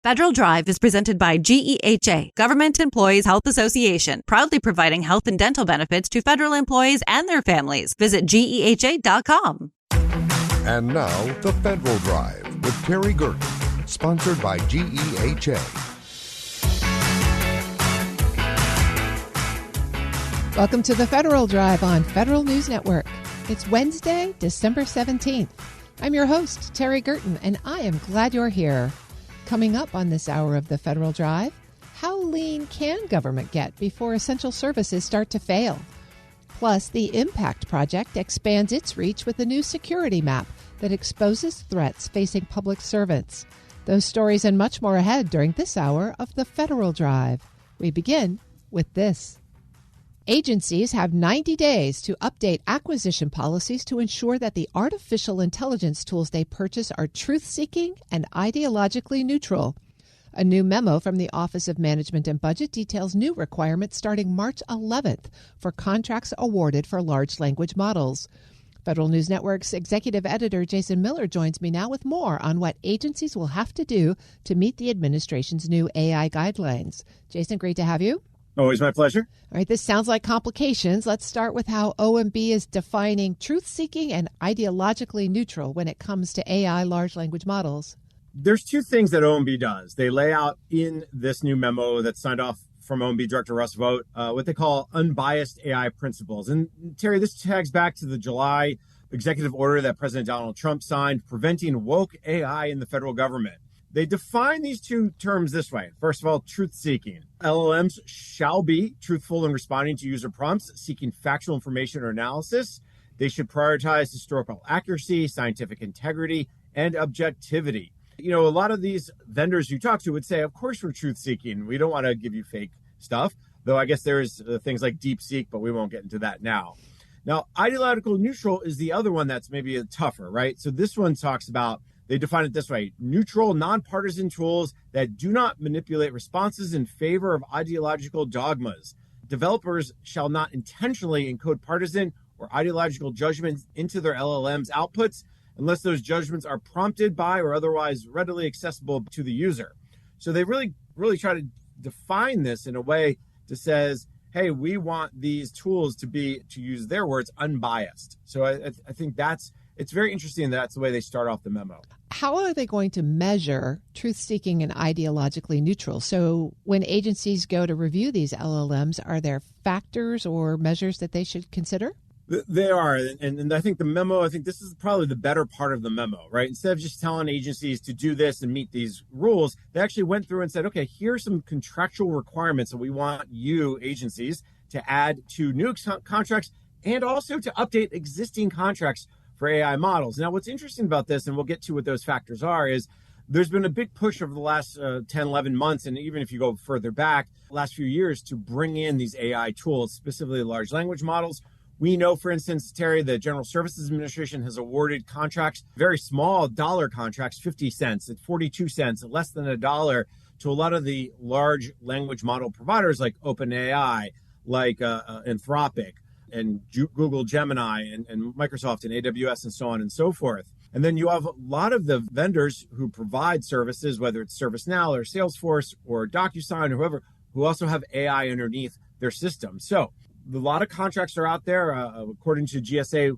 Federal Drive is presented by GEHA, Government Employees Health Association, proudly providing health and dental benefits to federal employees and their families. Visit GEHA.com. And now, the Federal Drive with Terry Gerton, sponsored by GEHA. Welcome to the Federal Drive on Federal News Network. It's Wednesday, December 17th. I'm your host, Terry Gerton, and I am glad you're here. Coming up on this hour of the Federal Drive, how lean can government get before essential services start to fail? Plus, the Impact Project expands its reach with a new security map that exposes threats facing public servants. Those stories and much more ahead during this hour of the Federal Drive. We begin with this. Agencies have 90 days to update acquisition policies to ensure that the artificial intelligence tools they purchase are truth-seeking and ideologically neutral. A new memo from the Office of Management and Budget details new requirements starting March 11th for contracts awarded for large language models. Federal News Network's executive editor Jason Miller joins me now with more on what agencies will have to do to meet the administration's new AI guidelines. Jason, great to have you. Always my pleasure. All right, this sounds like complications. Let's start with how OMB is defining truth-seeking and ideologically neutral when it comes to AI large language models. There's two things that OMB does. They lay out in this new memo that's signed off from OMB Director Russ Vought what they call unbiased AI principles. And Terry, this tags back to the July executive order that President Donald Trump signed preventing woke AI in the federal government. They define these two terms this way. First of all, truth-seeking. LLMs shall be truthful in responding to user prompts, seeking factual information or analysis. They should prioritize historical accuracy, scientific integrity, and objectivity. You know, a lot of these vendors you talk to would say, of course we're truth-seeking. We don't want to give you fake stuff, though I guess there's things like DeepSeek, but we won't get into that now. Now, ideological neutral is the other one that's maybe tougher, right? So this one talks about, they define it this way: neutral, nonpartisan tools that do not manipulate responses in favor of ideological dogmas. Developers shall not intentionally encode partisan or ideological judgments into their LLM's outputs unless those judgments are prompted by or otherwise readily accessible to the user. So they really try to define this in a way that says, hey, we want these tools to be, to use their words, unbiased. So I think it's very interesting that's the way they start off the memo. How are they going to measure truth-seeking and ideologically neutral? So when agencies go to review these LLMs, are there factors or measures that they should consider? They are. And I think the memo, I think this is probably the better part of the memo, right? Instead of just telling agencies to do this and meet these rules, they actually went through and said, okay, here's some contractual requirements that we want you agencies to add to new contracts and also to update existing contracts for AI models. Now, what's interesting about this, and we'll get to what those factors are, is there's been a big push over the last 10, 11 months, and even if you go further back, last few years, to bring in these AI tools, specifically large language models. We know, for instance, Terry, the General Services Administration has awarded contracts, very small dollar contracts, 50 cents, at 42 cents, at less than $1, to a lot of the large language model providers like OpenAI, like Anthropic, and Google Gemini and Microsoft and AWS and so on and so forth. And then you have a lot of the vendors who provide services, whether it's ServiceNow or Salesforce or DocuSign or whoever, who also have AI underneath their system. So a lot of contracts are out there. According to GSA,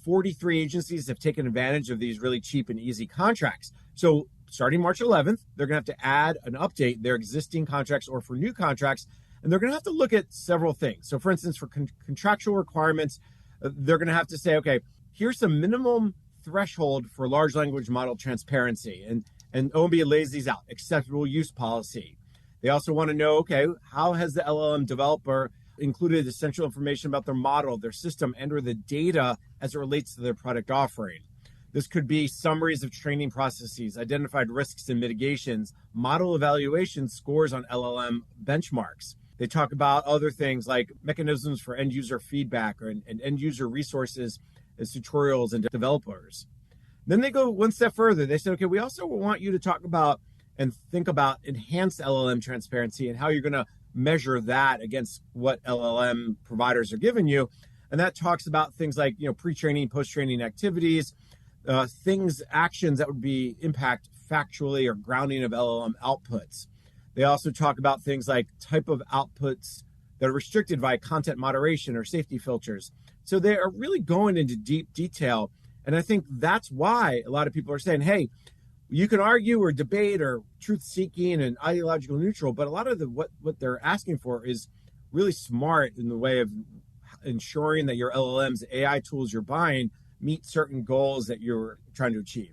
43 agencies have taken advantage of these really cheap and easy contracts. So starting March 11th, they're going to have to add and update their existing contracts or for new contracts. And they're going to have to look at several things. So, for instance, for contractual requirements, they're going to have to say, okay, here's the minimum threshold for large language model transparency. And OMB lays these out: acceptable use policy. They also want to know, okay, how has the LLM developer included essential information about their model, their system, and or the data as it relates to their product offering. This could be summaries of training processes, identified risks and mitigations, model evaluation scores on LLM benchmarks. They talk about other things like mechanisms for end user feedback and end user resources as tutorials and developers. Then they go one step further. They say, okay, we also want you to talk about and think about enhanced LLM transparency and how you're going to measure that against what LLM providers are giving you. And that talks about things like, pre-training, post-training activities, actions that would impact factually or grounding of LLM outputs. They also talk about things like type of outputs that are restricted by content moderation or safety filters. So they are really going into deep detail. And I think that's why a lot of people are saying, hey, you can argue or debate or truth-seeking and ideological neutral, but a lot of what they're asking for is really smart in the way of ensuring that your LLMs, AI tools you're buying, meet certain goals that you're trying to achieve.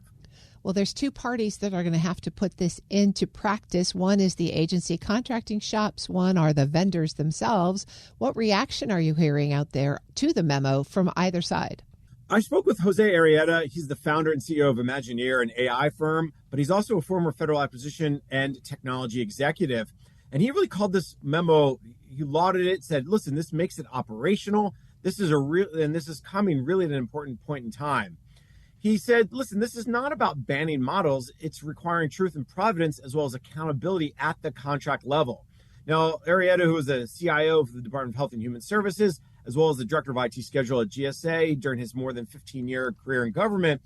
Well, there's two parties that are going to have to put this into practice. One is the agency contracting shops. One are the vendors themselves. What reaction are you hearing out there to the memo from either side? I spoke with Jose Arrieta. He's the founder and CEO of Imagineer, an AI firm, but he's also a former federal acquisition and technology executive. And he really called this memo, he lauded it, said, listen, this makes it operational. This is coming really at an important point in time. He said, listen, this is not about banning models. It's requiring truth and providence as well as accountability at the contract level. Now, Arrieta, who was a CIO for the Department of Health and Human Services, as well as the director of IT schedule at GSA during his more than 15-year career in government,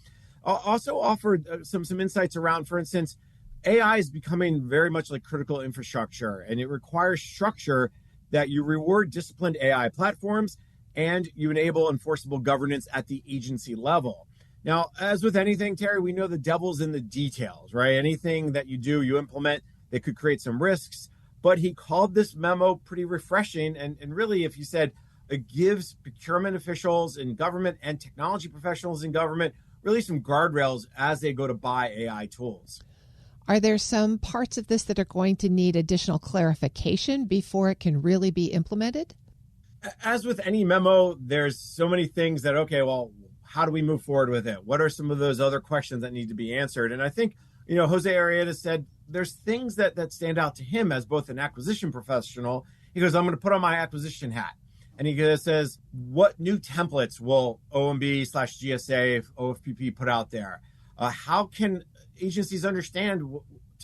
also offered some insights around, for instance, AI is becoming very much like critical infrastructure, and it requires structure that you reward disciplined AI platforms and you enable enforceable governance at the agency level. Now, as with anything, Terry, we know the devil's in the details, right? Anything that you do, you implement, that could create some risks. But he called this memo pretty refreshing. And really, if you said it gives procurement officials in government and technology professionals in government really some guardrails as they go to buy AI tools. Are there some parts of this that are going to need additional clarification before it can really be implemented? As with any memo, there's so many things that, okay, well, how do we move forward with it? What are some of those other questions that need to be answered? And I think, Jose Arrieta said there's things that stand out to him as both an acquisition professional. He goes, I'm going to put on my acquisition hat. And he says, what new templates will OMB/GSA, OFPP put out there? How can agencies understand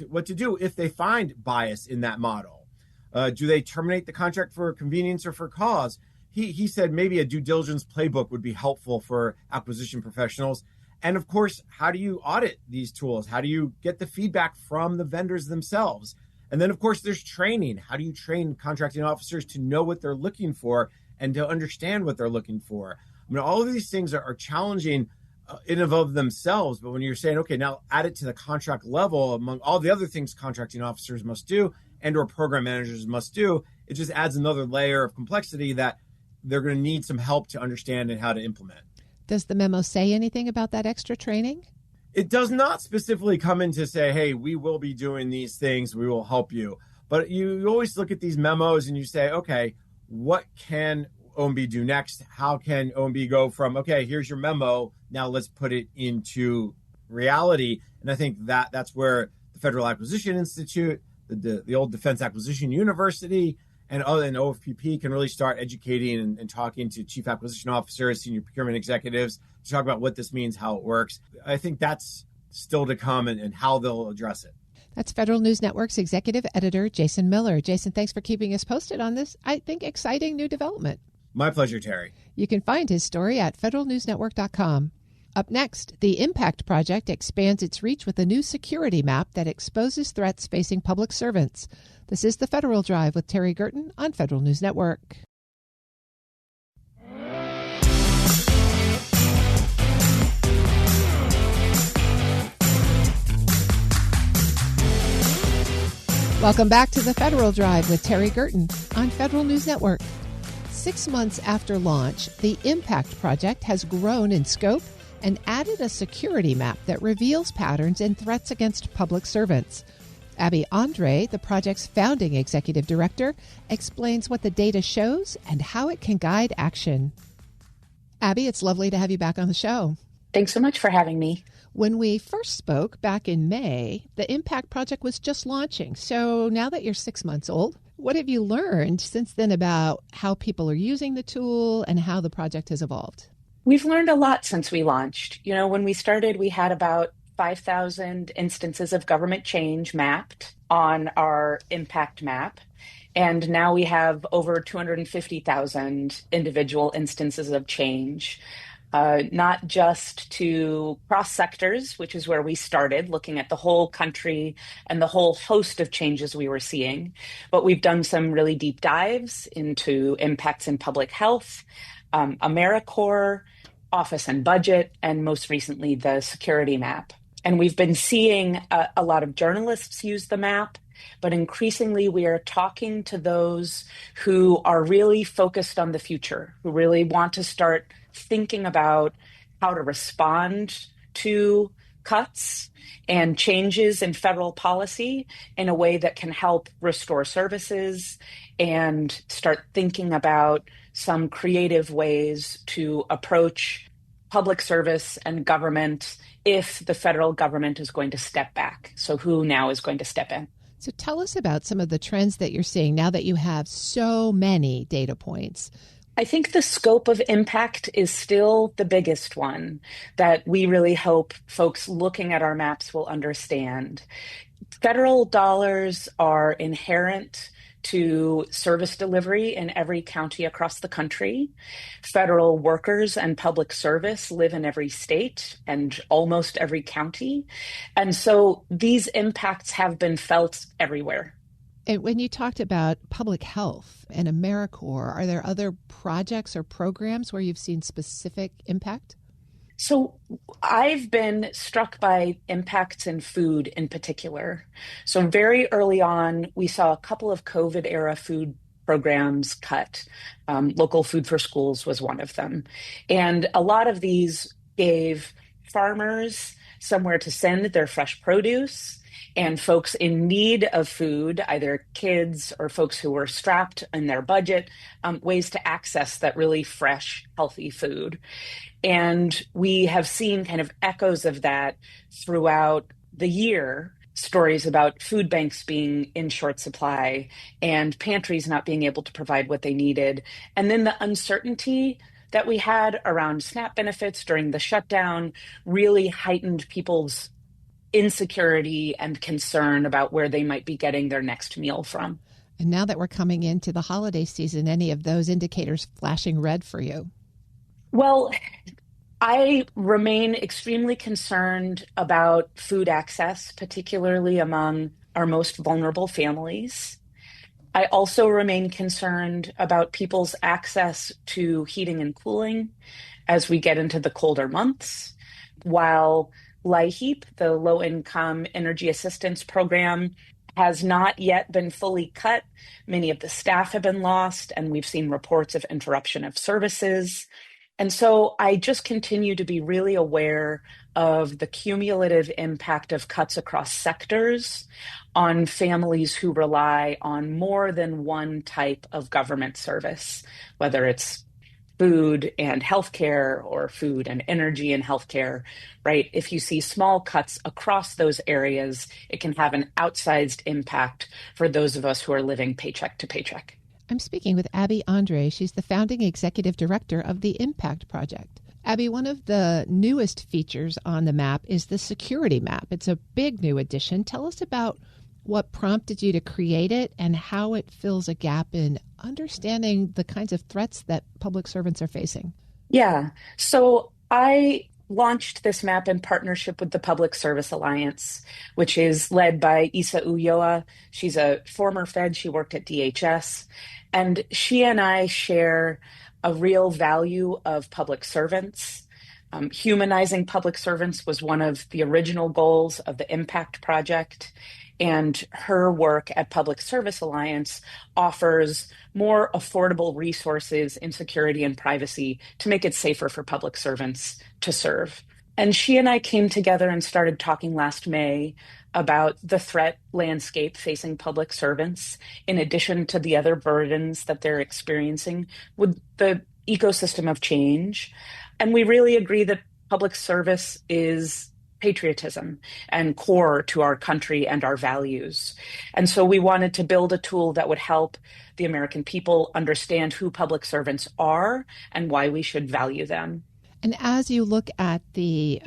what to do if they find bias in that model? Do they terminate the contract for convenience or for cause? He said maybe a due diligence playbook would be helpful for acquisition professionals. And of course, how do you audit these tools? How do you get the feedback from the vendors themselves? And then, of course, there's training. How do you train contracting officers to know what they're looking for and to understand what they're looking for? I mean, all of these things are challenging in and of themselves. But when you're saying, okay, now add it to the contract level among all the other things contracting officers must do and or program managers must do, it just adds another layer of complexity that they're going to need some help to understand and how to implement. Does the memo say anything about that extra training? It does not specifically come in to say, hey, we will be doing these things, we will help you. But you always look at these memos and you say, okay, what can OMB do next? How can OMB go from, okay, here's your memo, now let's put it into reality? And I think that's where the Federal Acquisition Institute, the old Defense Acquisition University, and OFPP can really start educating and talking to chief acquisition officers, senior procurement executives to talk about what this means, how it works. I think that's still to come and how they'll address it. That's Federal News Network's executive editor, Jason Miller. Jason, thanks for keeping us posted on this, I think, exciting new development. My pleasure, Terry. You can find his story at federalnewsnetwork.com. Up next, the Impact Project expands its reach with a new security map that exposes threats facing public servants. This is the Federal Drive with Terry Gerton on Federal News Network. Welcome back to the Federal Drive with Terry Gerton on Federal News Network. 6 months after launch, the Impact Project has grown in scope and added a security map that reveals patterns and threats against public servants. Abby Andre, the project's founding executive director, explains what the data shows and how it can guide action. Abby, it's lovely to have you back on the show. Thanks so much for having me. When we first spoke back in May, the Impact Project was just launching. So now that you're 6 months old, what have you learned since then about how people are using the tool and how the project has evolved? We've learned a lot since we launched. When we started, we had about 5,000 instances of government change mapped on our impact map. And now we have over 250,000 individual instances of change. not just to cross sectors, which is where we started, looking at the whole country and the whole host of changes we were seeing, but we've done some really deep dives into impacts in public health, AmeriCorps, office and budget, and most recently, the security map. And we've been seeing a lot of journalists use the map, but increasingly we are talking to those who are really focused on the future, who really want to start thinking about how to respond to cuts and changes in federal policy in a way that can help restore services and start thinking about some creative ways to approach public service and government if the federal government is going to step back. So who now is going to step in? So tell us about some of the trends that you're seeing now that you have so many data points. I think the scope of impact is still the biggest one that we really hope folks looking at our maps will understand. Federal dollars are inherent to service delivery in every county across the country. Federal workers and public service live in every state and almost every county. And so these impacts have been felt everywhere. And when you talked about public health and AmeriCorps, are there other projects or programs where you've seen specific impact? So I've been struck by impacts in food in particular. So very early on, we saw a couple of COVID era food programs cut. Local Food for Schools was one of them. And a lot of these gave farmers somewhere to send their fresh produce, and folks in need of food, either kids or folks who were strapped in their budget, ways to access that really fresh, healthy food. And we have seen kind of echoes of that throughout the year, stories about food banks being in short supply and pantries not being able to provide what they needed. And then the uncertainty that we had around SNAP benefits during the shutdown really heightened people's insecurity and concern about where they might be getting their next meal from. And now that we're coming into the holiday season, any of those indicators flashing red for you? Well, I remain extremely concerned about food access, particularly among our most vulnerable families. I also remain concerned about people's access to heating and cooling as we get into the colder months. While LIHEAP, the Low Income Energy Assistance Program, has not yet been fully cut, many of the staff have been lost, and we've seen reports of interruption of services. And so I just continue to be really aware of the cumulative impact of cuts across sectors on families who rely on more than one type of government service, whether it's food and healthcare or food and energy and healthcare, right? If you see small cuts across those areas, it can have an outsized impact for those of us who are living paycheck to paycheck. I'm speaking with Abby Andre. She's the founding executive director of the Impact Project. Abby, one of the newest features on the map is the security map. It's a big new addition. Tell us about what prompted you to create it and how it fills a gap in understanding the kinds of threats that public servants are facing. Yeah. So I launched this map in partnership with the Public Service Alliance, which is led by Isa Ulloa. She's a former Fed. She worked at DHS. And she and I share a real value of public servants. Humanizing public servants was one of the original goals of the Impact Project. And her work at Public Service Alliance offers more affordable resources in security and privacy to make it safer for public servants to serve. And she and I came together and started talking last May about the threat landscape facing public servants, in addition to the other burdens that they're experiencing with the ecosystem of change. And we really agree that public service is patriotism and core to our country and our values. And so we wanted to build a tool that would help the American people understand who public servants are and why we should value them. And as you look at the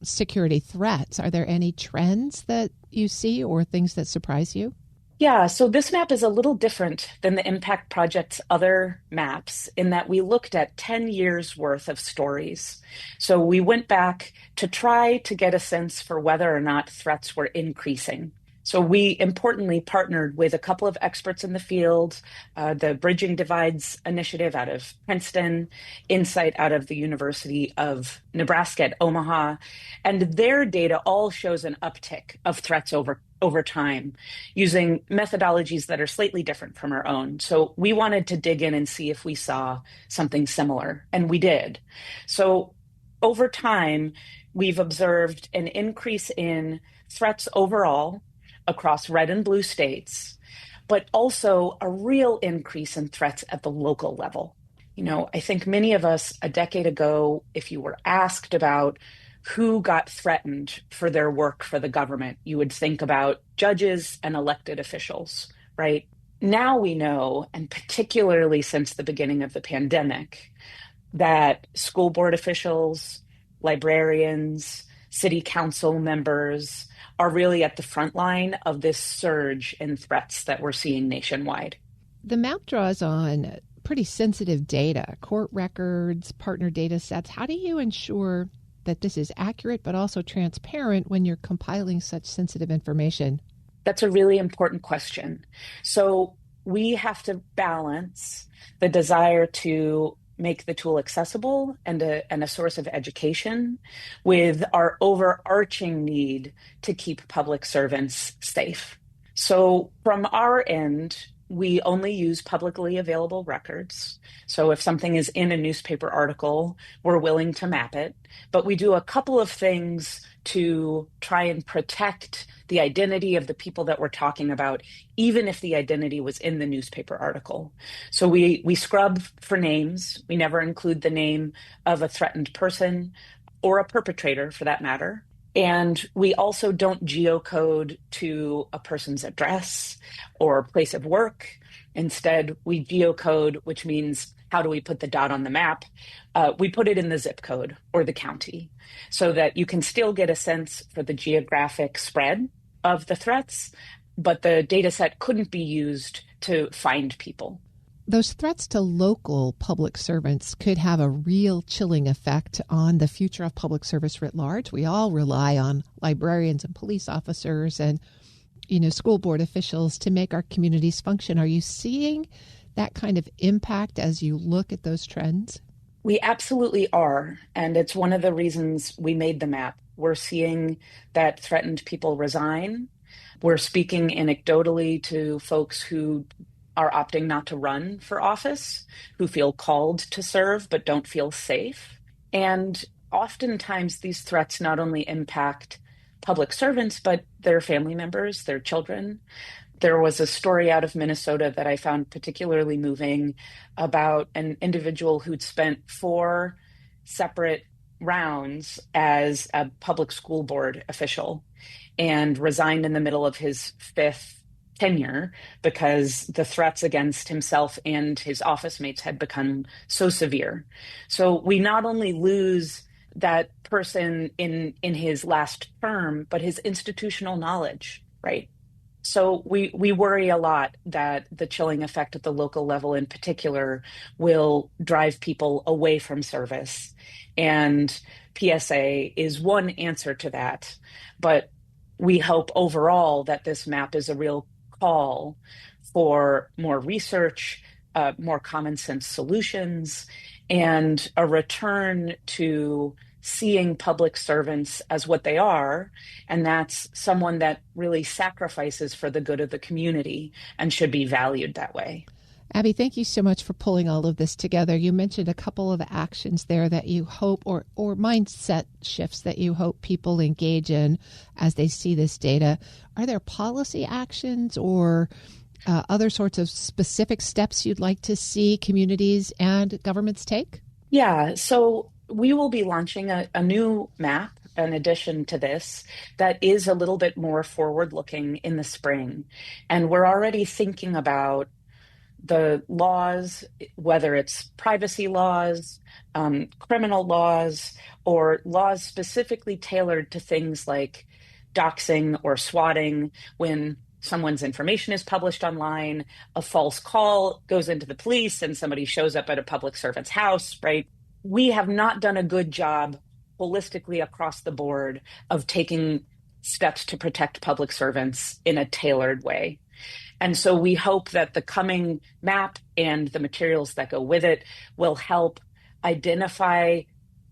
security threats, are there any trends that you see or things that surprise you? Yeah, so this map is a little different than the Impact Project's other maps in that we looked at 10 years worth of stories. So we went back to try to get a sense for whether or not threats were increasing. So we importantly partnered with a couple of experts in the field, the Bridging Divides Initiative out of Princeton, Insight out of the University of Nebraska at Omaha, and their data all shows an uptick of threats over time using methodologies that are slightly different from our own. So we wanted to dig in and see if we saw something similar, and we did. So over time, we've observed an increase in threats overall across red and blue states, but also a real increase in threats at the local level. I think many of us a decade ago, if you were asked about who got threatened for their work for the government, you would think about judges and elected officials, right? Now we know, and particularly since the beginning of the pandemic, that school board officials, librarians, city council members are really at the front line of this surge in threats that we're seeing nationwide. The map draws on pretty sensitive data, court records, partner data sets. How do you ensure that this is accurate but also transparent when you're compiling such sensitive information? That's a really important question. So we have to balance the desire to make the tool accessible and a source of education with our overarching need to keep public servants safe. So from our end, we only use publicly available records. So if something is in a newspaper article, we're willing to map it. But we do a couple of things to try and protect the identity of the people that we're talking about, even if the identity was in the newspaper article. So we scrub for names. We never include the name of a threatened person or a perpetrator for that matter. And we also don't geocode to a person's address or place of work. Instead, we geocode, which means how do we put the dot on the map? We put it in the zip code or the county so that you can still get a sense for the geographic spread of the threats, but the data set couldn't be used to find people. Those threats to local public servants could have a real chilling effect on the future of public service writ large. We all rely on librarians and police officers and, school board officials to make our communities function. Are you seeing that kind of impact as you look at those trends? We absolutely are. And it's one of the reasons we made the map. We're seeing that threatened people resign. We're speaking anecdotally to folks who are opting not to run for office, who feel called to serve but don't feel safe. And oftentimes these threats not only impact public servants, but their family members, their children. There was a story out of Minnesota that I found particularly moving about an individual who'd spent 4 separate rounds as a public school board official and resigned in the middle of his 5th tenure because the threats against himself and his office mates had become so severe. So we not only lose that person in his last term, but his institutional knowledge, right? So we worry a lot that the chilling effect at the local level in particular will drive people away from service. And PSA is one answer to that. But we hope overall that this map is a real call for more research, more common sense solutions, and a return to seeing public servants as what they are, and that's someone that really sacrifices for the good of the community and should be valued that way. Abby, thank you so much for pulling all of this together. You mentioned a couple of actions there that you hope, or mindset shifts that you hope people engage in as they see this data. Are there policy actions or other sorts of specific steps you'd like to see communities and governments take? Yeah, so we will be launching a new map in addition to this that is a little bit more forward-looking in the spring. And we're already thinking about the laws, whether it's privacy laws, criminal laws, or laws specifically tailored to things like doxing or swatting when someone's information is published online, a false call goes into the police, and somebody shows up at a public servant's house, right? We have not done a good job holistically across the board of taking steps to protect public servants in a tailored way. And so we hope that the coming map and the materials that go with it will help identify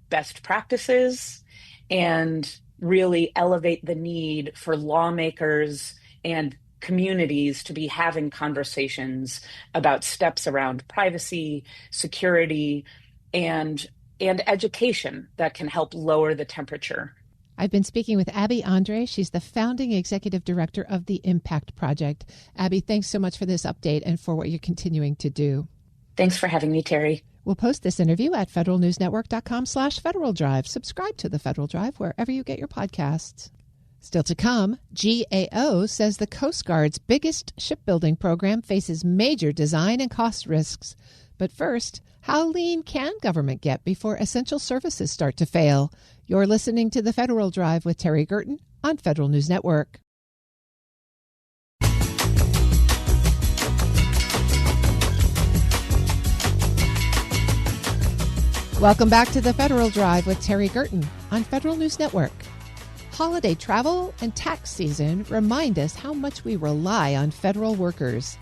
best practices and really elevate the need for lawmakers and communities to be having conversations about steps around privacy, security, and education that can help lower the temperature. I've been speaking with Abby Andre. She's the founding executive director of the Impact Project. Abby, thanks so much for this update and for what you're continuing to do. Thanks for having me, Terry. We'll post this interview at federalnewsnetwork.com/Federal Drive. Subscribe to the Federal Drive wherever you get your podcasts. Still to come, GAO says the Coast Guard's biggest shipbuilding program faces major design and cost risks. But first, how lean can government get before essential services start to fail? You're listening to the Federal Drive with Terry Gerton on Federal News Network. Welcome back to the Federal Drive with Terry Gerton on Federal News Network. Holiday travel and tax season remind us how much we rely on federal workers.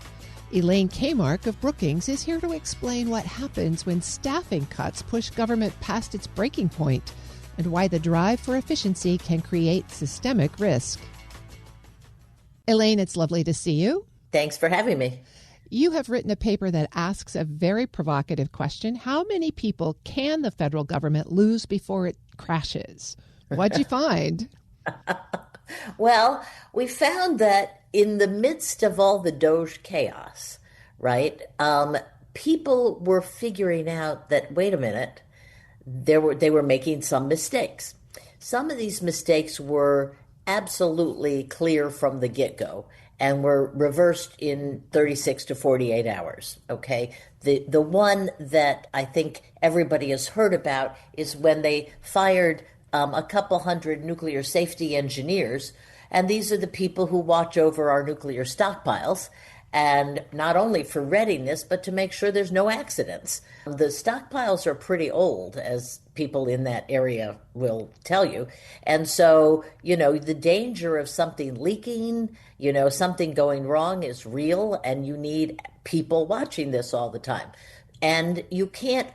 Elaine Kmark of Brookings is here to explain what happens when staffing cuts push government past its breaking point and why the drive for efficiency can create systemic risk. Elaine, it's lovely to see you. Thanks for having me. You have written a paper that asks a very provocative question. How many people can the federal government lose before it crashes? What'd you find? Well, we found that in the midst of all the Doge chaos, right, people were figuring out that, wait a minute, they were making some mistakes. Some of these mistakes were absolutely clear from the get-go and were reversed in 36 to 48 hours, okay? The one that I think everybody has heard about is when they fired a couple hundred nuclear safety engineers, and these are the people who watch over our nuclear stockpiles, and not only for readiness, but to make sure there's no accidents. The stockpiles are pretty old, as people in that area will tell you. And so, the danger of something leaking, something going wrong is real, and you need people watching this all the time. And you can't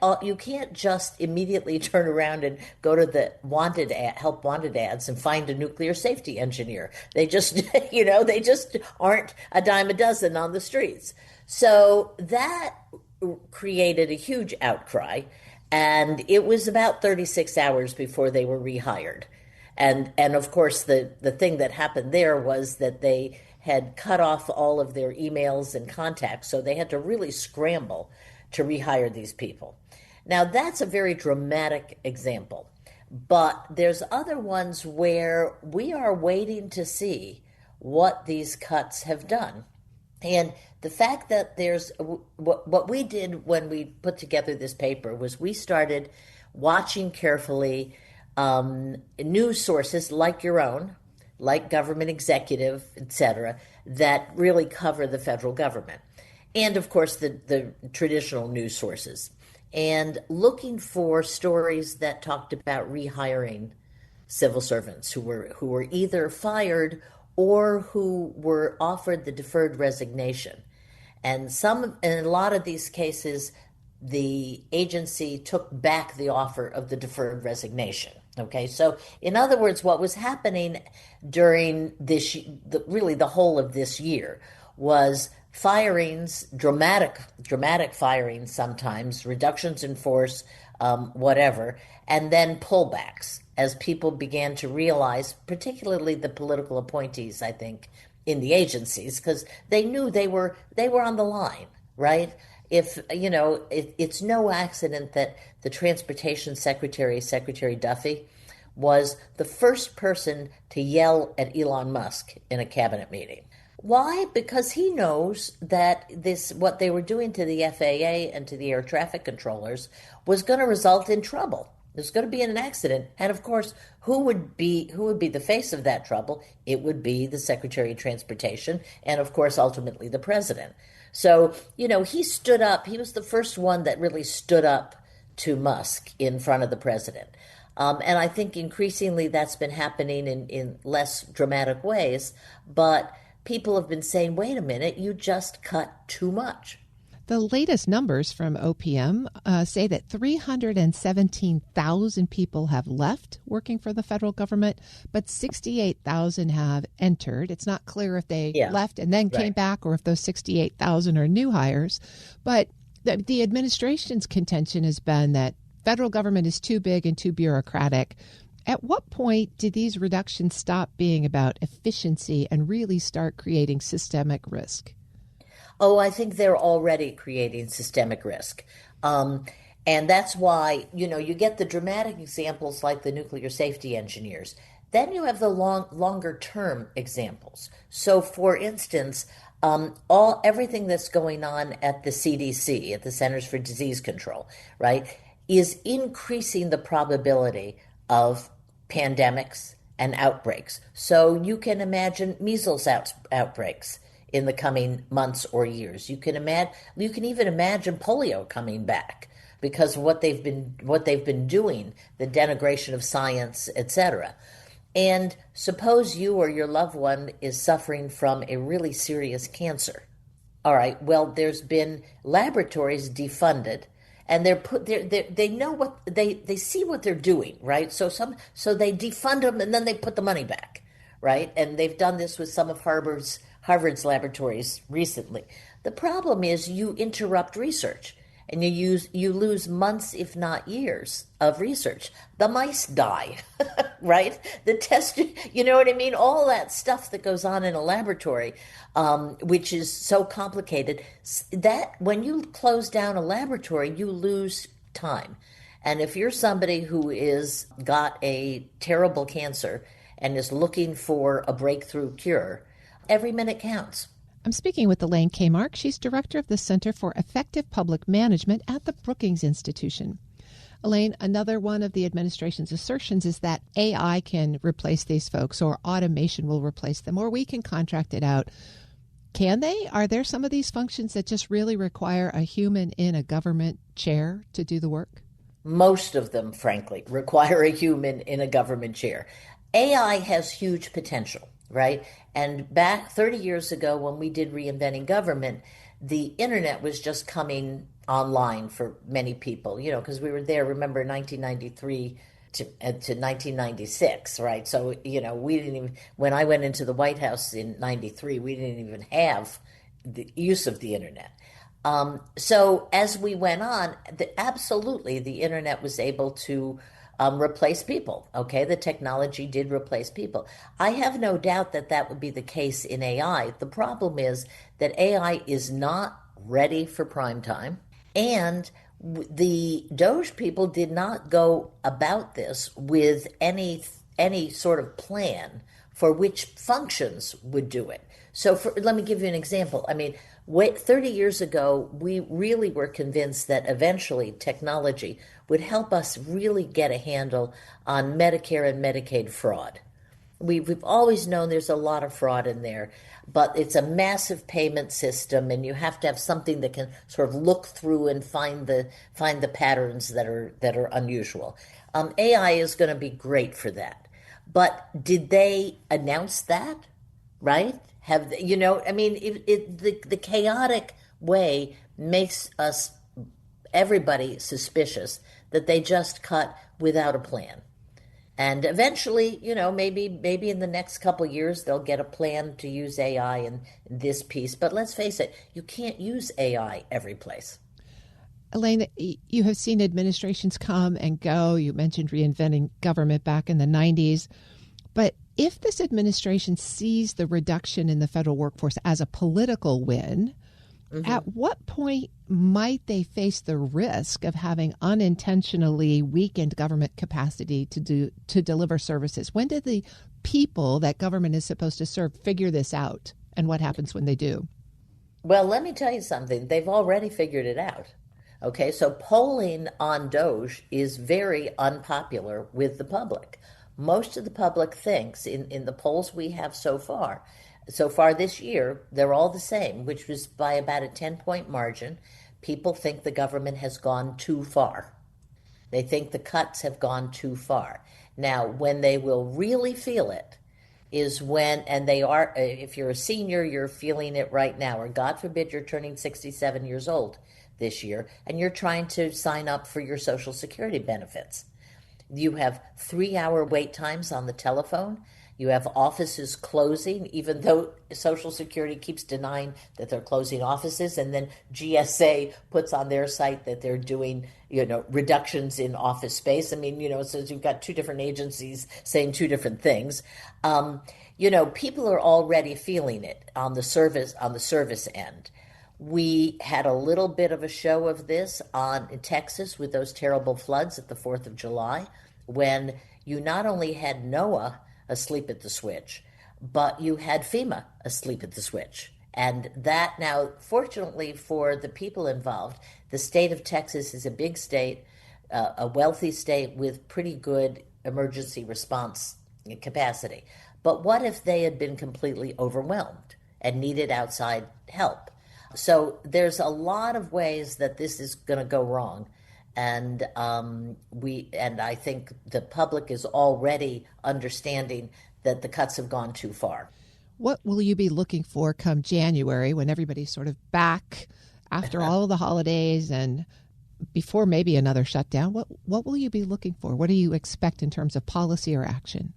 just immediately turn around and go to the help wanted ads and find a nuclear safety engineer. They just, they just aren't a dime a dozen on the streets. So that created a huge outcry, and it was about 36 hours before they were rehired. And of course, the thing that happened there was that they had cut off all of their emails and contacts, so they had to really scramble to rehire these people. Now, that's a very dramatic example, but there's other ones where we are waiting to see what these cuts have done. And the fact that there's what we did when we put together this paper was we started watching carefully news sources like your own, like Government Executive, et cetera, that really cover the federal government. And, of course, the traditional news sources, and looking for stories that talked about rehiring civil servants who were either fired or who were offered the deferred resignation. And in a lot of these cases, the agency took back the offer of the deferred resignation. Okay, so in other words, what was happening during the whole of this year was firings, dramatic firings sometimes, reductions in force, whatever, and then pullbacks as people began to realize, particularly the political appointees, I think, in the agencies, because they knew they were on the line, right? It's no accident that the Transportation Secretary, Secretary Duffy, was the first person to yell at Elon Musk in a cabinet meeting. Why? Because he knows that what they were doing to the FAA and to the air traffic controllers was going to result in trouble. There's going to be an accident. And of course, who would be the face of that trouble? It would be the Secretary of Transportation and of course ultimately the president. So, he stood up. He was the first one that really stood up to Musk in front of the president. And I think increasingly that's been happening in less dramatic ways. But people have been saying, wait a minute, you just cut too much. The latest numbers from OPM say that 317,000 people have left working for the federal government, but 68,000 have entered. It's not clear if they left and then came back or if those 68,000 are new hires. But the administration's contention has been that federal government is too big and too bureaucratic. At what point did these reductions stop being about efficiency and really start creating systemic risk? Oh, I think they're already creating systemic risk. And that's why, you get the dramatic examples like the nuclear safety engineers. Then you have the longer term examples. So, for instance, everything that's going on at the CDC, at the Centers for Disease Control, right, is increasing the probability of pandemics and outbreaks. So you can imagine measles outbreaks in the coming months or years. You can even imagine polio coming back because of what they've been doing, the denigration of science, etc. And suppose you or your loved one is suffering from a really serious cancer. All right, well, there's been laboratories defunded, and they know what they see what they're doing, right? So they defund them and then they put the money back, right? And they've done this with some of Harvard's laboratories recently. The problem is you interrupt research and you lose months, if not years, of research. The mice die, right? The test, you know what I mean? All that stuff that goes on in a laboratory, which is so complicated, that when you close down a laboratory, you lose time. And if you're somebody who is got a terrible cancer and is looking for a breakthrough cure, every minute counts. I'm speaking with Elaine Kmark. She's director of the Center for Effective Public Management at the Brookings Institution. Elaine, another one of the administration's assertions is that AI can replace these folks, or automation will replace them, or we can contract it out. Can they? Are there some of these functions that just really require a human in a government chair to do the work? Most of them, frankly, require a human in a government chair. AI has huge potential, right? And back 30 years ago when we did Reinventing Government, the internet was just coming online for many people, because we were there, remember, 1993 to 1996, right? So, we didn't even, when I went into the White House in 93, we didn't even have the use of the internet. So as we went on, absolutely the internet was able to replace people. Okay, the technology did replace people. I have no doubt that would be the case in AI. The problem is that AI is not ready for prime time, and the Doge people did not go about this with any sort of plan for which functions would do it. So let me give you an example. 30 years ago, we really were convinced that eventually technology would help us really get a handle on Medicare and Medicaid fraud. We've always known there's a lot of fraud in there, but it's a massive payment system, and you have to have something that can sort of look through and find the patterns that are unusual. AI is going to be great for that. But did they announce that? Right? The chaotic way makes everybody suspicious that they just cut without a plan. And eventually, maybe in the next couple of years, they'll get a plan to use AI in this piece. But let's face it, you can't use AI every place. Elaine, you have seen administrations come and go. You mentioned Reinventing Government back in the 90s. But if this administration sees the reduction in the federal workforce as a political win, at what point might they face the risk of having unintentionally weakened government capacity to deliver services? When do the people that government is supposed to serve figure this out, and what happens when they do? Well, let me tell you something. They've already figured it out. Okay, so polling on Doge is very unpopular with the public. Most of the public thinks, in the polls we have so far this year, they're all the same, which was by about a 10-point margin. People think the government has gone too far. They think the cuts have gone too far. Now, when they will really feel it is when, and they are, if you're a senior, you're feeling it right now, or God forbid you're turning 67 years old this year, and you're trying to sign up for your Social Security benefits. You have 3-hour wait times on the telephone. You have offices closing, even though Social Security keeps denying that they're closing offices, and then GSA puts on their site that they're doing, reductions in office space. I mean, so you've got two different agencies saying two different things. People are already feeling it on the service end. We had a little bit of a show of this in Texas with those terrible floods at the 4th of July, when you not only had NOAA asleep at the switch, but you had FEMA asleep at the switch. And that now, fortunately for the people involved, the state of Texas is a big state, a wealthy state with pretty good emergency response capacity. But what if they had been completely overwhelmed and needed outside help? So there's a lot of ways that this is going to go wrong. And I think the public is already understanding that the cuts have gone too far. What will you be looking for come January, when everybody's sort of back after all of the holidays and before maybe another shutdown? What will you be looking for? What do you expect in terms of policy or action?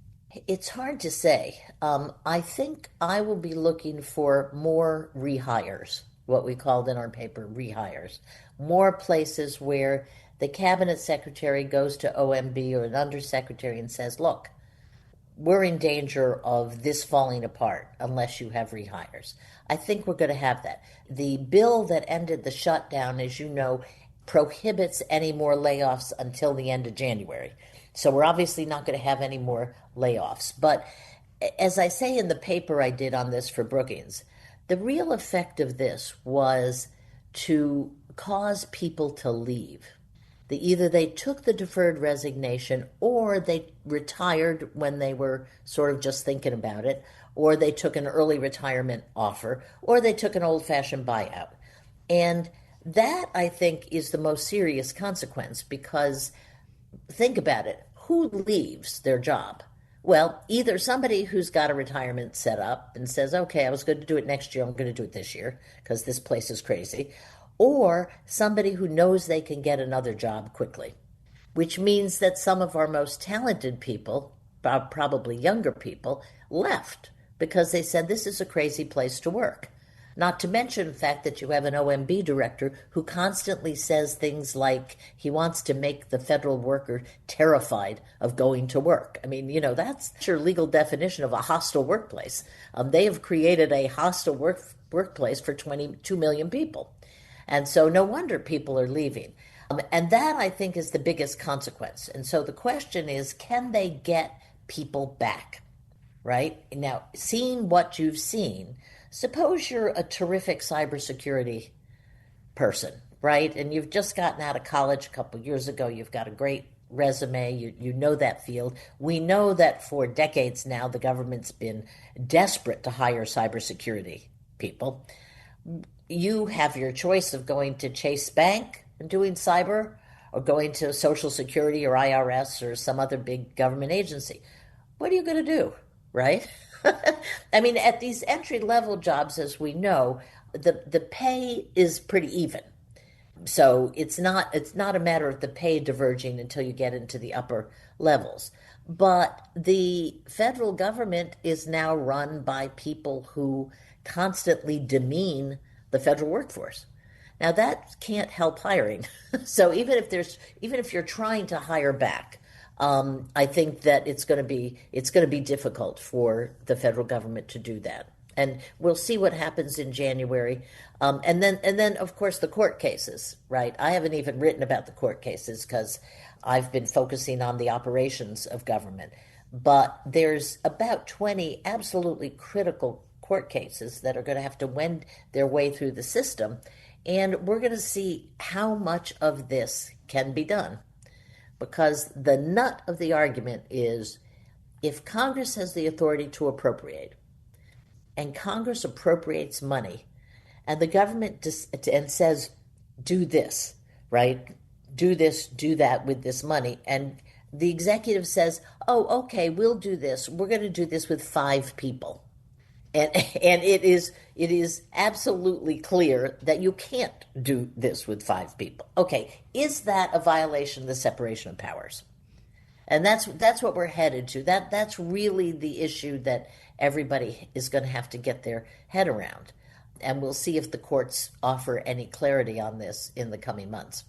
It's hard to say. I think I will be looking for more rehires, what we called in our paper rehires, more places where the cabinet secretary goes to OMB or an undersecretary and says, look, we're in danger of this falling apart unless you have rehires. I think we're going to have that. The bill that ended the shutdown, as you know, prohibits any more layoffs until the end of January. So we're obviously not going to have any more layoffs. But as I say in the paper I did on this for Brookings, the real effect of this was to cause people to leave. Either they took the deferred resignation, or they retired when they were sort of just thinking about it, or they took an early retirement offer, or they took an old-fashioned buyout. And that, I think, is the most serious consequence, because think about it. Who leaves their job? Well, either somebody who's got a retirement set up and says, okay, I was going to do it next year, I'm going to do it this year because this place is crazy, or somebody who knows they can get another job quickly, which means that some of our most talented people, probably younger people, left because they said this is a crazy place to work. Not to mention the fact that you have an OMB director who constantly says things like he wants to make the federal worker terrified of going to work. I mean, that's your legal definition of a hostile workplace. They have created a hostile workplace for 22 million people. And so no wonder people are leaving. And that, I think, is the biggest consequence. And so the question is, can they get people back? Right? Now, seeing what you've seen, suppose you're a terrific cybersecurity person, right? And you've just gotten out of college a couple of years ago. You've got a great resume. You know that field. We know that for decades now, the government's been desperate to hire cybersecurity people. You have your choice of going to Chase Bank and doing cyber, or going to Social Security or IRS or some other big government agency. What are you going to do, right? I mean, at these entry-level jobs, as we know, the pay is pretty even. So it's not a matter of the pay diverging until you get into the upper levels. But the federal government is now run by people who constantly demean the federal workforce. Now that can't help hiring. So even if you're trying to hire back, I think that it's going to be difficult for the federal government to do that. And we'll see what happens in January. And then of course the court cases, right? I haven't even written about the court cases because I've been focusing on the operations of government. But there's about 20 absolutely critical court cases that are going to have to wend their way through the system. And we're going to see how much of this can be done. Because the nut of the argument is if Congress has the authority to appropriate, and Congress appropriates money, and the government and says, do this, right? Do this, do that with this money. And the executive says, oh, okay, we'll do this. We're going to do this with 5 people. And it is absolutely clear that you can't do this with 5 people. Okay, is that a violation of the separation of powers? And that's what we're headed to. That's really the issue that everybody is going to have to get their head around. And we'll see if the courts offer any clarity on this in the coming months.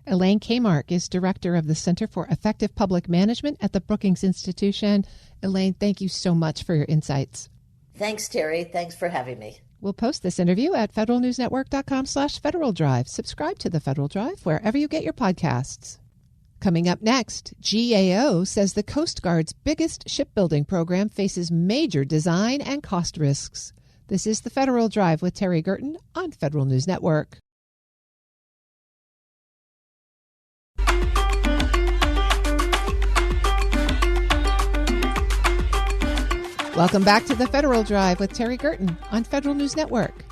Elaine Kmark is director of the Center for Effective Public Management at the Brookings Institution. Elaine, thank you so much for your insights. Thanks, Terry. Thanks for having me. We'll post this interview at federalnewsnetwork.com/Federal Drive. Subscribe to the Federal Drive wherever you get your podcasts. Coming up next, GAO says the Coast Guard's biggest shipbuilding program faces major design and cost risks. This is the Federal Drive with Terry Gerton on Federal News Network. Welcome back to the Federal Drive with Terry Gerton on Federal News Network.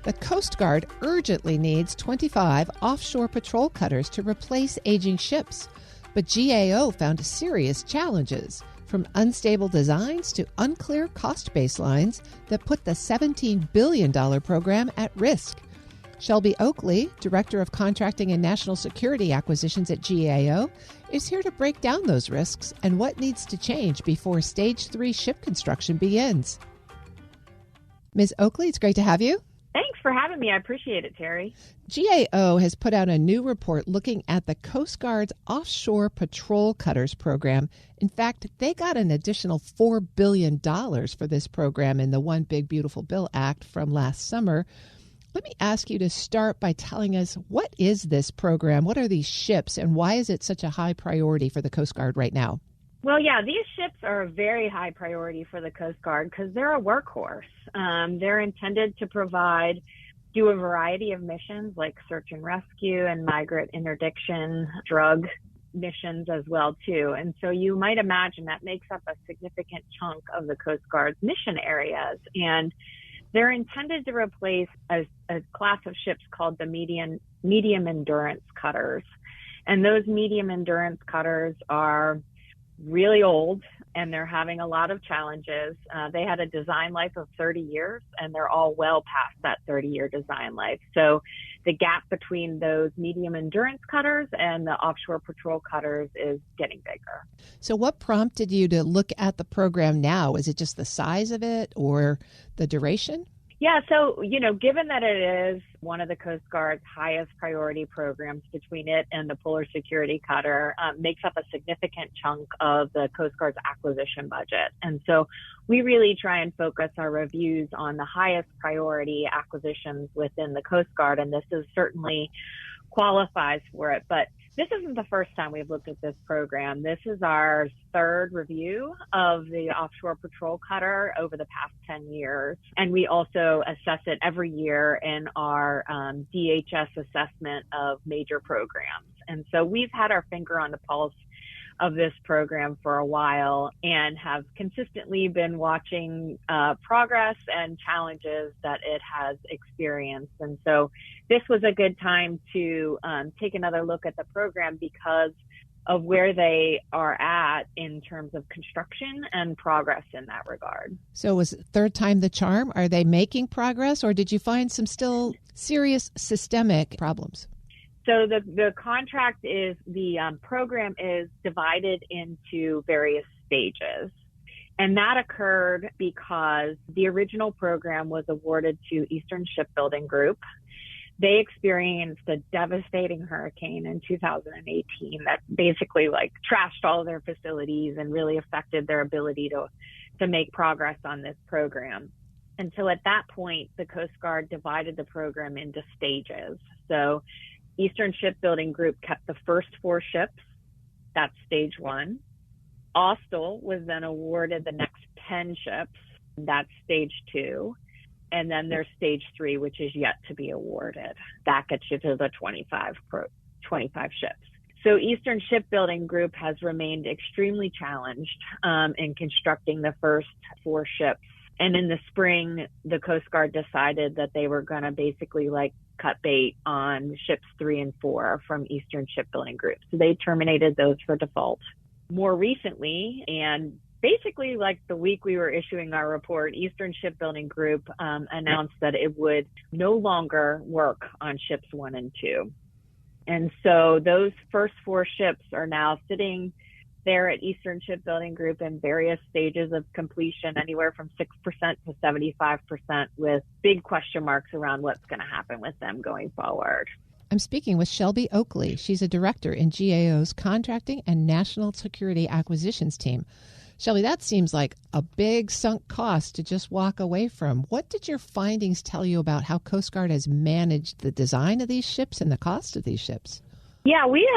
The Coast Guard urgently needs 25 offshore patrol cutters to replace aging ships, but GAO found serious challenges, from unstable designs to unclear cost baselines that put the $17 billion program at risk. Shelby Oakley, Director of Contracting and National Security Acquisitions at GAO, is here to break down those risks and what needs to change before Stage 3 ship construction begins. Ms. Oakley, it's great to have you. Thanks for having me. I appreciate it, Terry. GAO has put out a new report looking at the Coast Guard's offshore patrol cutters program. In fact, they got an additional $4 billion for this program in the One Big Beautiful Bill Act from last summer. Let me ask you to start by telling us, what is this program? What are these ships, and why is it such a high priority for the Coast Guard right now? Well, yeah, these ships are a very high priority for the Coast Guard because they're a workhorse. They're intended to do a variety of missions like search and rescue and migrant interdiction, drug missions as well, too. And so you might imagine that makes up a significant chunk of the Coast Guard's mission areas. And they're intended to replace a class of ships called the medium endurance cutters. And those medium endurance cutters are really old, and they're having a lot of challenges. They had a design life of 30 years, and they're all well past that 30-year design life. So the gap between those medium endurance cutters and the offshore patrol cutters is getting bigger. So what prompted you to look at the program now? Is it just the size of it or the duration? Yeah, so, given that it is one of the Coast Guard's highest priority programs, between it and the Polar Security Cutter, makes up a significant chunk of the Coast Guard's acquisition budget. And so we really try and focus our reviews on the highest priority acquisitions within the Coast Guard, and this is certainly qualifies for it. But this isn't the first time we've looked at this program. This is our third review of the offshore patrol cutter over the past 10 years. And we also assess it every year in our DHS assessment of major programs. And so we've had our finger on the pulse of this program for a while and have consistently been watching progress and challenges that it has experienced. And so this was a good time to take another look at the program because of where they are at in terms of construction and progress in that regard. So was it third time the charm? Are they making progress, or did you find some still serious systemic problems? So the contract is, the program is divided into various stages. And that occurred because the original program was awarded to Eastern Shipbuilding Group. They experienced a devastating hurricane in 2018 that basically trashed all of their facilities and really affected their ability to make progress on this program. And so at that point, the Coast Guard divided the program into stages. So Eastern Shipbuilding Group kept the first 4 ships. That's stage 1. Austal was then awarded the next 10 ships. That's stage 2. And then there's stage 3, which is yet to be awarded. That gets you to the 25 ships. So Eastern Shipbuilding Group has remained extremely challenged in constructing the first 4 ships. And in the spring, the Coast Guard decided that they were going to basically cut bait on ships 3 and 4 from Eastern Shipbuilding Group. So they terminated those for default. More recently, and basically the week we were issuing our report, Eastern Shipbuilding Group announced that it would no longer work on ships 1 and 2. And so those first 4 ships are now sitting there at Eastern Shipbuilding Group in various stages of completion, anywhere from 6% to 75%, with big question marks around what's going to happen with them going forward. I'm speaking with Shelby Oakley. She's a director in GAO's Contracting and National Security Acquisitions team. Shelby, that seems like a big sunk cost to just walk away from. What did your findings tell you about how Coast Guard has managed the design of these ships and the cost of these ships? Yeah, we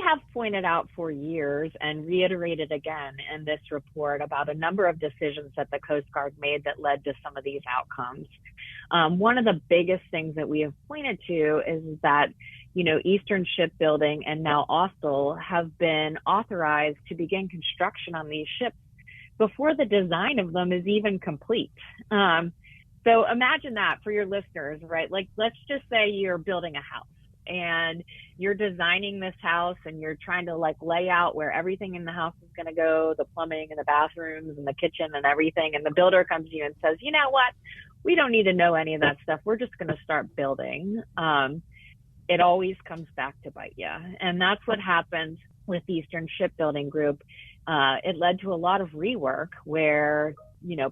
have pointed out for years and reiterated again in this report about a number of decisions that the Coast Guard made that led to some of these outcomes. One of the biggest things that we have pointed to is that, Eastern Shipbuilding and now Austal have been authorized to begin construction on these ships before the design of them is even complete. So imagine that for your listeners, right? Let's just say you're building a house and you're designing this house and you're trying to lay out where everything in the house is going to go, the plumbing and the bathrooms and the kitchen and everything. And the builder comes to you and says, you know what? We don't need to know any of that stuff. We're just going to start building. It always comes back to bite you. And that's what happened with Eastern Shipbuilding Group. It led to a lot of rework where,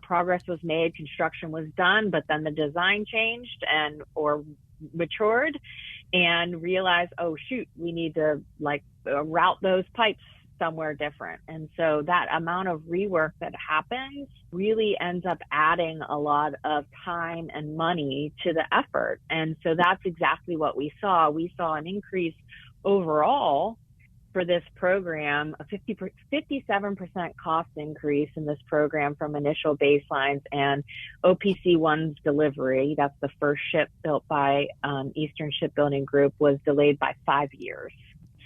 progress was made, construction was done, but then the design changed or matured and realized, oh, shoot, we need to route those pipes somewhere different. And so that amount of rework that happens really ends up adding a lot of time and money to the effort. And so that's exactly what we saw. We saw an increase overall for this program, a 57% cost increase in this program from initial baselines, and OPC-1's delivery, that's the first ship built by Eastern Shipbuilding Group, was delayed by 5 years.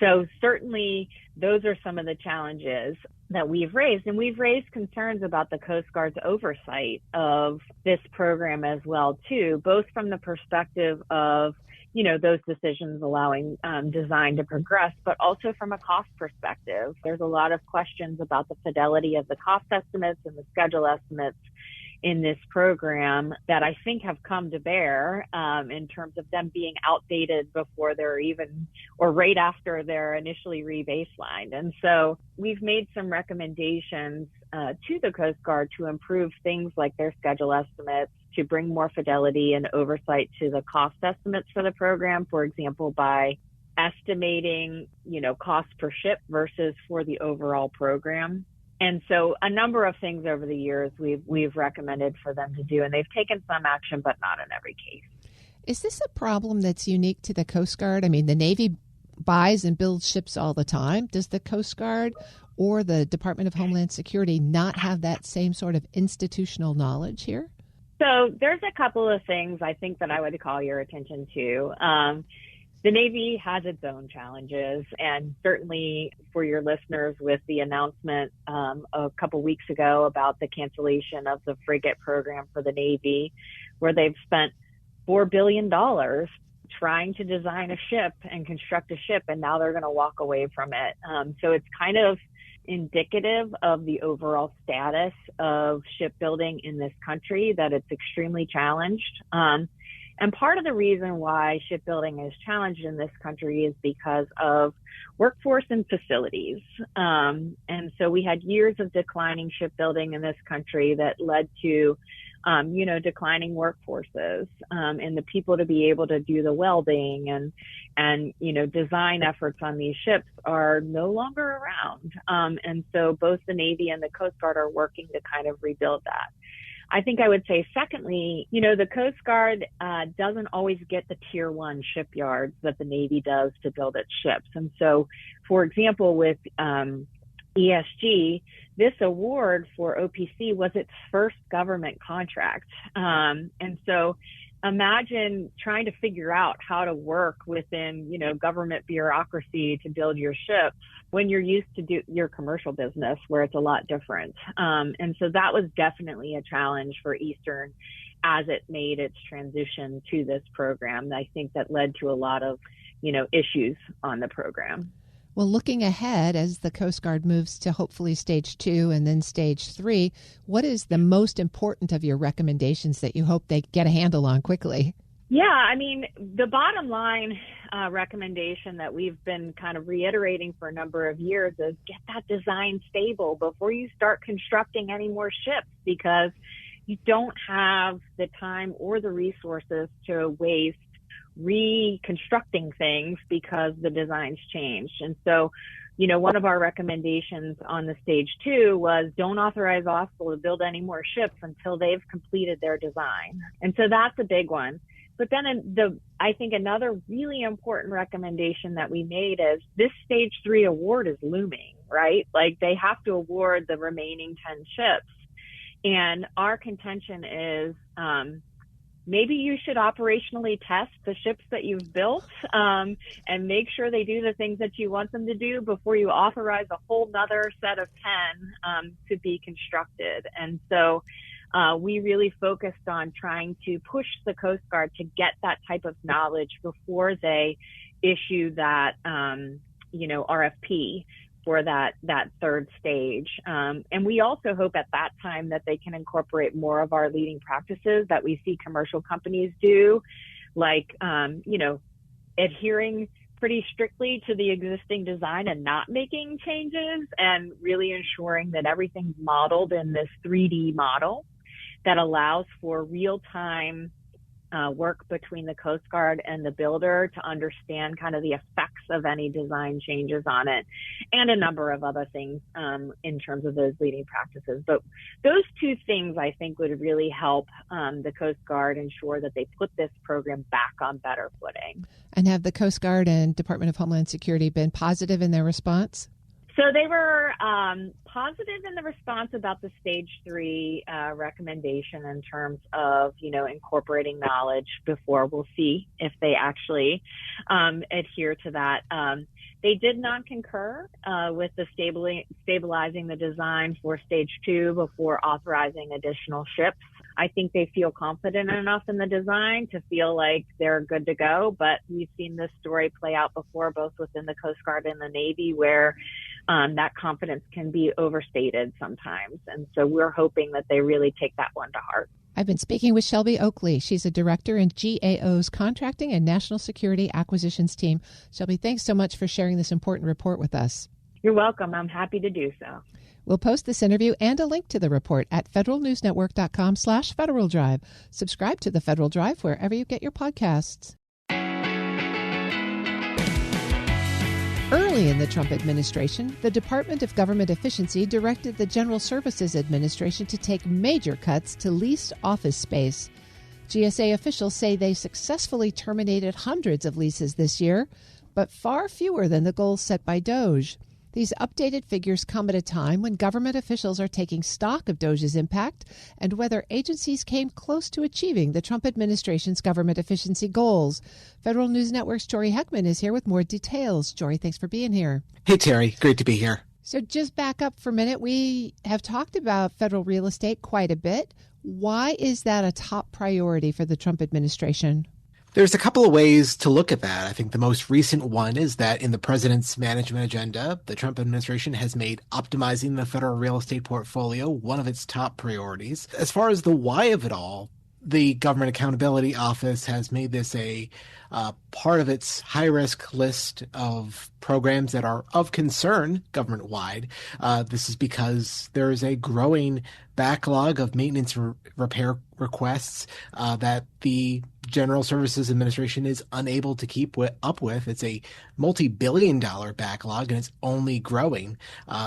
So certainly those are some of the challenges that we've raised. And we've raised concerns about the Coast Guard's oversight of this program as well, too, both from the perspective of those decisions allowing design to progress, but also from a cost perspective. There's a lot of questions about the fidelity of the cost estimates and the schedule estimates in this program that I think have come to bear in terms of them being outdated before they're even, or right after they're initially rebaselined. And so we've made some recommendations to the Coast Guard to improve things like their schedule estimates, to bring more fidelity and oversight to the cost estimates for the program, for example, by estimating, cost per ship versus for the overall program. And so a number of things over the years we've recommended for them to do, and they've taken some action, but not in every case. Is this a problem that's unique to the Coast Guard? I mean, the Navy buys and builds ships all the time. Does the Coast Guard or the Department of Homeland Security not have that same sort of institutional knowledge here? So there's a couple of things I think that I would call your attention to. The Navy has its own challenges, and certainly for your listeners, with the announcement a couple weeks ago about the cancellation of the frigate program for the Navy, where they've spent $4 billion trying to design a ship and construct a ship, and now they're going to walk away from it. So it's kind of indicative of the overall status of shipbuilding in this country, that it's extremely challenged. And part of the reason why shipbuilding is challenged in this country is because of workforce and facilities. And so we had years of declining shipbuilding in this country that led to, declining workforces, and the people to be able to do the welding and design efforts on these ships are no longer around. And so both the Navy and the Coast Guard are working to kind of rebuild that. I think I would say, secondly, the Coast Guard doesn't always get the tier 1 shipyards that the Navy does to build its ships. And so, for example, with ESG, this award for OPC was its first government contract. And so imagine trying to figure out how to work within, government bureaucracy to build your ship when you're used to do your commercial business where it's a lot different. And so that was definitely a challenge for Eastern as it made its transition to this program. I think that led to a lot of, issues on the program. Well, looking ahead as the Coast Guard moves to hopefully stage 2 and then stage 3, what is the most important of your recommendations that you hope they get a handle on quickly? Yeah, I mean, the bottom line recommendation that we've been kind of reiterating for a number of years is get that design stable before you start constructing any more ships, because you don't have the time or the resources to waste reconstructing things because the design's changed. And so, one of our recommendations on the stage 2 was don't authorize Austal to build any more ships until they've completed their design. And so that's a big one. But then I think another really important recommendation that we made is this stage 3 award is looming, right? Like they have to award the remaining 10 ships. And our contention is, maybe you should operationally test the ships that you've built and make sure they do the things that you want them to do before you authorize a whole nother set of 10 to be constructed. And so we really focused on trying to push the Coast Guard to get that type of knowledge before they issue that, RFP for that third stage. And we also hope at that time that they can incorporate more of our leading practices that we see commercial companies do, like, adhering pretty strictly to the existing design and not making changes, and really ensuring that everything's modeled in this 3D model that allows for real-time work between the Coast Guard and the builder to understand kind of the effects of any design changes on it, and a number of other things in terms of those leading practices. But those two things, I think, would really help the Coast Guard ensure that they put this program back on better footing. And have the Coast Guard and Department of Homeland Security been positive in their response? So they were positive in the response about the stage 3 recommendation in terms of, incorporating knowledge before. We'll see if they actually adhere to that. They did not concur with the stabilizing the design for stage 2 before authorizing additional ships. I think they feel confident enough in the design to feel like they're good to go, but we've seen this story play out before, both within the Coast Guard and the Navy, where that confidence can be overstated sometimes. And so we're hoping that they really take that one to heart. I've been speaking with Shelby Oakley. She's a director in GAO's Contracting and National Security Acquisitions team. Shelby, thanks so much for sharing this important report with us. You're welcome. I'm happy to do so. We'll post this interview and a link to the report at federalnewsnetwork.com/Federal Drive. Subscribe to the Federal Drive wherever you get your podcasts. Early in the Trump administration, the Department of Government Efficiency directed the General Services Administration to take major cuts to leased office space. GSA officials say they successfully terminated hundreds of leases this year, but far fewer than the goals set by DOGE. These updated figures come at a time when government officials are taking stock of DOGE's impact and whether agencies came close to achieving the Trump administration's government efficiency goals. Federal News Network's Jory Heckman is here with more details. Jory, thanks for being here. Hey, Terry. Great to be here. So just back up for a minute. We have talked about federal real estate quite a bit. Why is that a top priority for the Trump administration? There's a couple of ways to look at that. I think the most recent one is that in the president's management agenda, the Trump administration has made optimizing the federal real estate portfolio one of its top priorities. As far as the why of it all, the Government Accountability Office has made this a part of its high-risk list of programs that are of concern government-wide. This is because there is a growing backlog of maintenance repair requests that the General Services Administration is unable to keep up with. It's a multi-billion-dollar backlog, and it's only growing.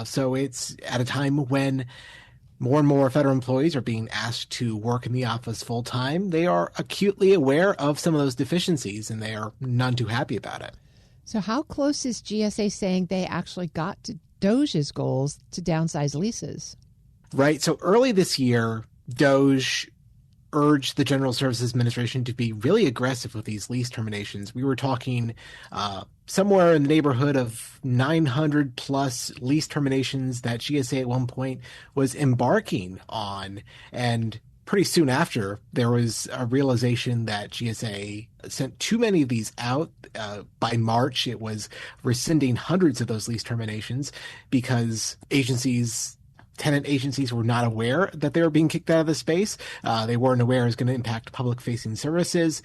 So it's at a time when more and more federal employees are being asked to work in the office full time. They are acutely aware of some of those deficiencies, and they are none too happy about it. So how close is GSA saying they actually got to DOGE's goals to downsize leases. Right. So early this year, DOGE urged the General Services Administration to be really aggressive with these lease terminations. We were talking somewhere in the neighborhood of 900 plus lease terminations that GSA at one point was embarking on. And pretty soon after, there was a realization that GSA sent too many of these out. By March, it was rescinding hundreds of those lease terminations because tenant agencies were not aware that they were being kicked out of the space. They weren't aware it was going to impact public-facing services.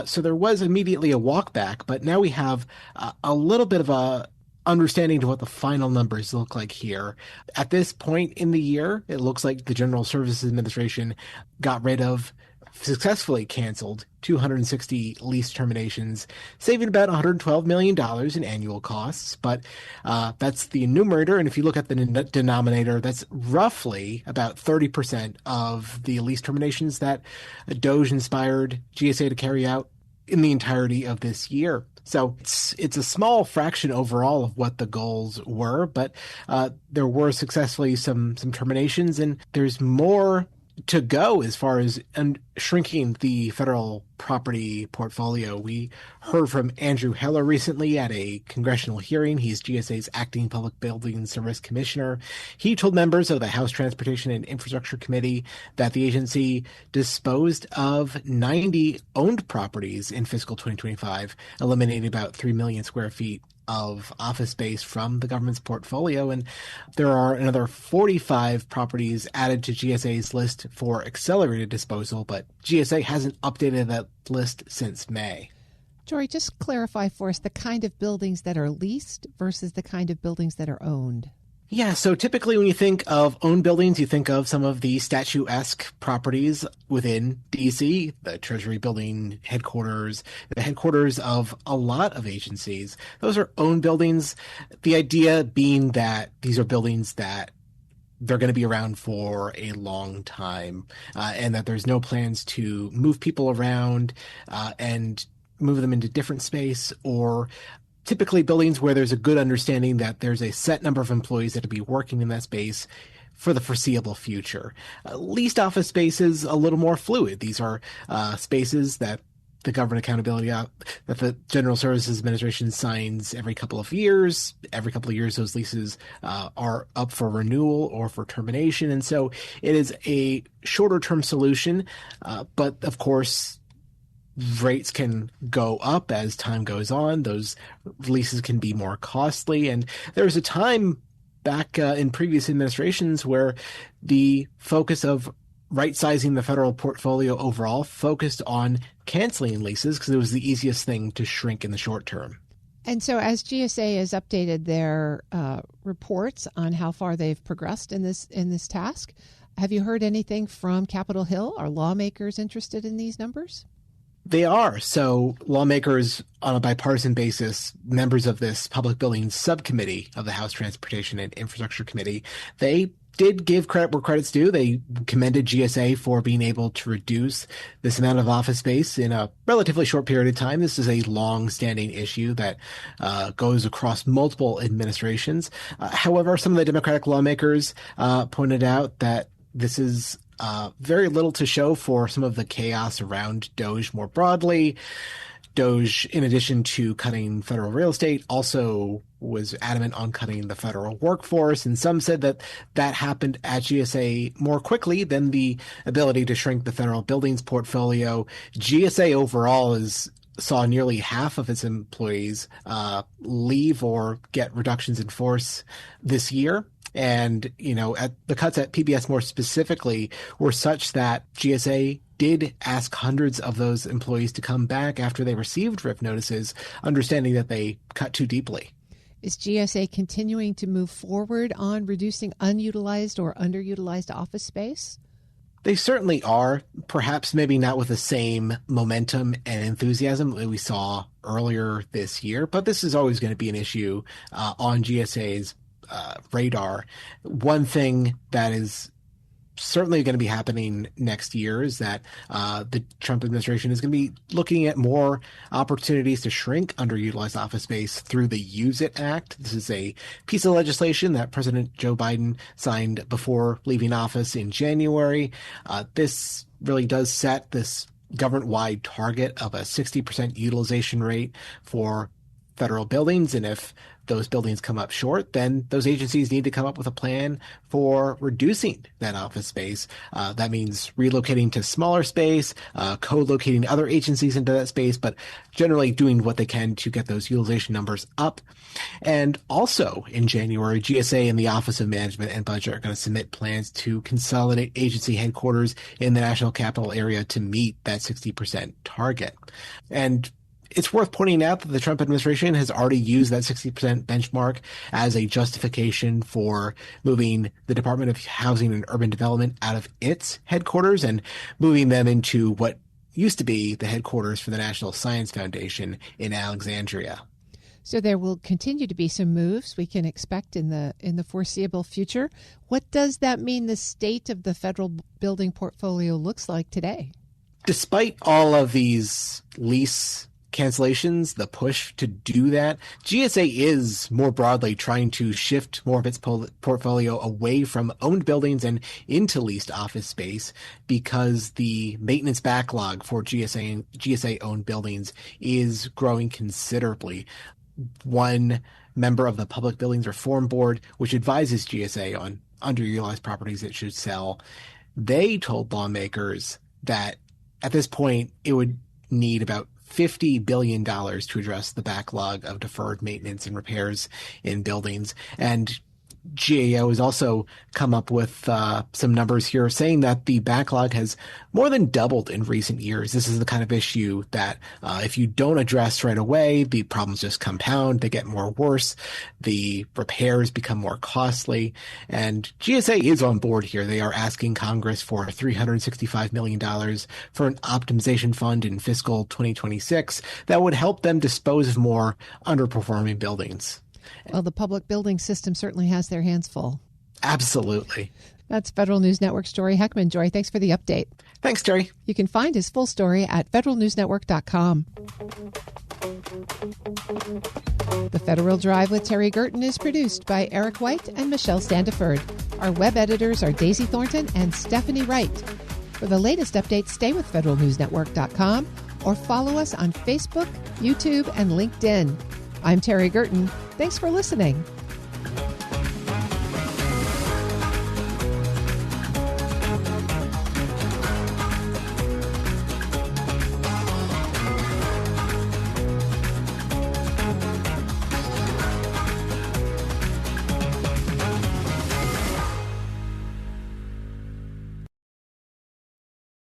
So there was immediately a walk back, but now we have a little bit of a understanding to what the final numbers look like here. At this point in the year, it looks like the General Services Administration successfully canceled 260 lease terminations, saving about $112 million in annual costs. But that's the numerator. And if you look at the denominator, that's roughly about 30% of the lease terminations that DOGE inspired GSA to carry out in the entirety of this year. So it's a small fraction overall of what the goals were, but there were successfully some terminations, and there's more to go as far as shrinking the federal property portfolio. We heard from Andrew Heller recently at a congressional hearing. He's GSA's acting Public Building Service Commissioner. He told members of the House Transportation and Infrastructure Committee that the agency disposed of 90 owned properties in fiscal 2025, eliminating about 3 million square feet of office space from the government's portfolio. And there are another 45 properties added to GSA's list for accelerated disposal, but GSA hasn't updated that list since May. Jory, just clarify for us the kind of buildings that are leased versus the kind of buildings that are owned. Yeah, so typically when you think of owned buildings, you think of some of the statue-esque properties within D.C., the Treasury Building headquarters, the headquarters of a lot of agencies. Those are owned buildings. The idea being that these are buildings that they're going to be around for a long time, and that there's no plans to move people around and move them into different space, or typically buildings where there's a good understanding that there's a set number of employees that will be working in that space for the foreseeable future. Leased office spaces, a little more fluid. These are spaces that the government accountability, that the General Services Administration signs every couple of years. Every couple of years, those leases are up for renewal or for termination. And so it is a shorter term solution. But of course, rates can go up as time goes on. Those leases can be more costly. And there was a time back in previous administrations where the focus of right-sizing the federal portfolio overall focused on canceling leases because it was the easiest thing to shrink in the short term. And so as GSA has updated their reports on how far they've progressed in this task, have you heard anything from Capitol Hill? Are lawmakers interested in these numbers? They are. So lawmakers on a bipartisan basis, members of this public buildings subcommittee of the House Transportation and Infrastructure Committee, they did give credit where credit's due. They commended GSA for being able to reduce this amount of office space in a relatively short period of time. This is a long-standing issue that goes across multiple administrations. However, some of the Democratic lawmakers pointed out that this is very little to show for some of the chaos around DOGE more broadly. DOGE, in addition to cutting federal real estate, also was adamant on cutting the federal workforce. And some said that that happened at GSA more quickly than the ability to shrink the federal buildings portfolio. GSA overall saw nearly half of its employees leave or get reductions in force this year. And, at the cuts at PBS more specifically were such that GSA did ask hundreds of those employees to come back after they received RIF notices, understanding that they cut too deeply. Is GSA continuing to move forward on reducing unutilized or underutilized office space? They certainly are, perhaps maybe not with the same momentum and enthusiasm that we saw earlier this year, but this is always going to be an issue on GSA's radar. One thing that is certainly going to be happening next year is that the Trump administration is going to be looking at more opportunities to shrink underutilized office space through the Use It Act. This is a piece of legislation that President Joe Biden signed before leaving office in January. This really does set this government-wide target of a 60% utilization rate for federal buildings. And if those buildings come up short, then those agencies need to come up with a plan for reducing that office space. That means relocating to smaller space, co-locating other agencies into that space, but generally doing what they can to get those utilization numbers up. And also in January, GSA and the Office of Management and Budget are going to submit plans to consolidate agency headquarters in the national capital area to meet that 60% target. And it's worth pointing out that the Trump administration has already used that 60% benchmark as a justification for moving the Department of Housing and Urban Development out of its headquarters and moving them into what used to be the headquarters for the National Science Foundation in Alexandria. So there will continue to be some moves we can expect in the foreseeable future. What does that mean the state of the federal building portfolio looks like today? Despite all of these lease cancellations, the push to do that, GSA is more broadly trying to shift more of its portfolio away from owned buildings and into leased office space because the maintenance backlog for GSA owned buildings is growing considerably. One member of the Public Buildings Reform Board, which advises GSA on underutilized properties it should sell, they told lawmakers that at this point it would need about $50 billion to address the backlog of deferred maintenance and repairs in buildings. And GAO has also come up with some numbers here saying that the backlog has more than doubled in recent years. This is the kind of issue that if you don't address right away, the problems just compound. They get more worse. The repairs become more costly. And GSA is on board here. They are asking Congress for $365 million for an optimization fund in fiscal 2026 that would help them dispose of more underperforming buildings. Well, the public building system certainly has their hands full. Absolutely. That's Federal News Network's Jory Heckman. Jory, thanks for the update. Thanks, Jory. You can find his full story at federalnewsnetwork.com. The Federal Drive with Terry Gerton is produced by Eric White and Michelle Standiford. Our web editors are Daisy Thornton and Stephanie Wright. For the latest updates, stay with federalnewsnetwork.com or follow us on Facebook, YouTube, and LinkedIn. I'm Terry Gerton. Thanks for listening.